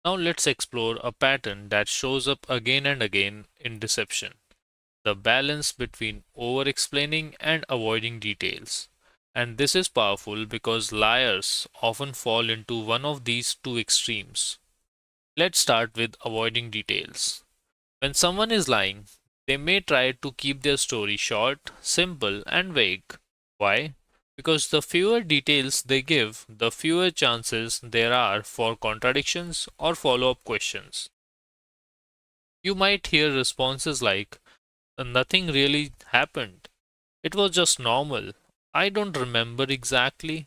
Now let's explore a pattern that shows up again and again in deception: the balance between over explaining and avoiding details. And this is powerful because liars often fall into one of these two extremes. Let's start with avoiding details. When someone is lying, they may try to keep their story short, simple, and vague. Why? Because the fewer details they give, the fewer chances there are for contradictions or follow up questions. You might hear responses like, "Nothing really happened. It was just normal. I don't remember exactly."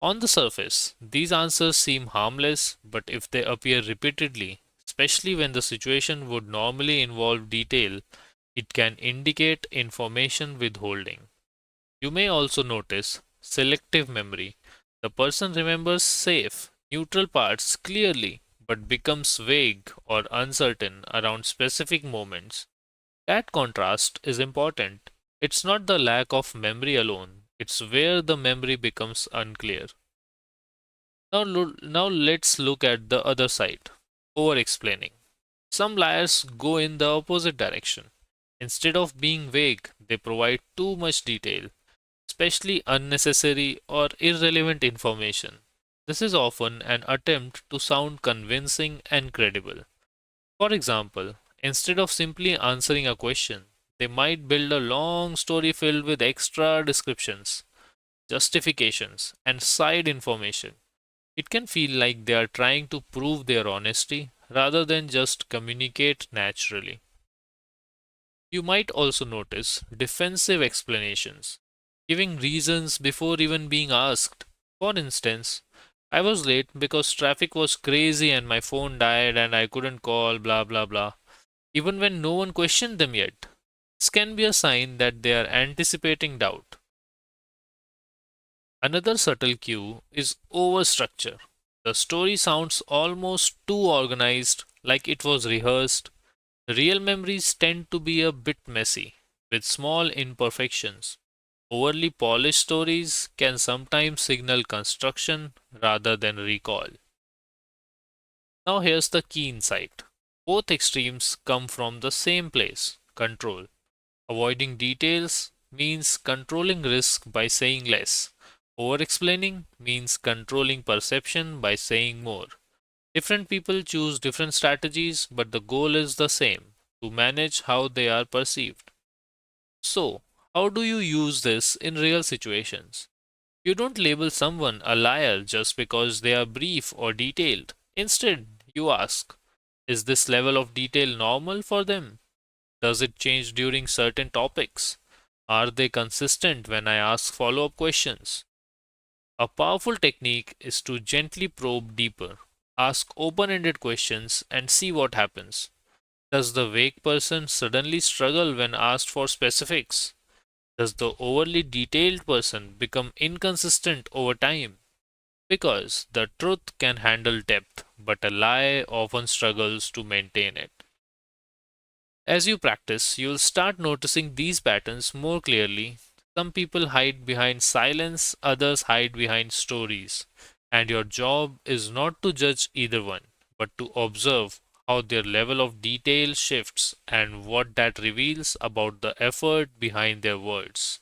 On the surface, these answers seem harmless, but if they appear repeatedly, especially when the situation would normally involve detail, it can indicate information withholding. You may also notice selective memory. The person remembers safe, neutral parts clearly, but becomes vague or uncertain around specific moments. That contrast is important. It's not the lack of memory alone, it's where the memory becomes unclear. Now let's look at the other side: over explaining. Some liars go in the opposite direction. Instead of being vague, they provide too much detail, especially unnecessary or irrelevant information. This is often an attempt to sound convincing and credible. For example, instead of simply answering a question, they might build a long story filled with extra descriptions, justifications, and side information. It can feel like they are trying to prove their honesty rather than just communicate naturally. You might also notice defensive explanations, giving reasons before even being asked. For instance, "I was late because traffic was crazy and my phone died and I couldn't call, blah blah blah," even when no one questioned them yet. This can be a sign that they are anticipating doubt. Another subtle cue is overstructure. The story sounds almost too organized, like it was rehearsed. Real memories tend to be a bit messy, with small imperfections. Overly polished stories can sometimes signal construction rather than recall. Now, here's the key insight: both extremes come from the same place: control. Avoiding details means controlling risk by saying less. Over explaining means controlling perception by saying more. Different people choose different strategies, but the goal is the same: to manage how they are perceived. So, how do you use this in real situations? You don't label someone a liar just because they are brief or detailed. Instead, you ask, is this level of detail normal for them? Does it change during certain topics? Are they consistent when I ask follow up questions? A powerful technique is to gently probe deeper. Ask open ended questions and see what happens. Does the vague person suddenly struggle when asked for specifics? Does the overly detailed person become inconsistent over time? Because the truth can handle depth, but a lie often struggles to maintain it. As you practice, you'll start noticing these patterns more clearly. Some people hide behind silence, others hide behind stories. And your job is not to judge either one, but to observe how their level of detail shifts and what that reveals about the effort behind their words.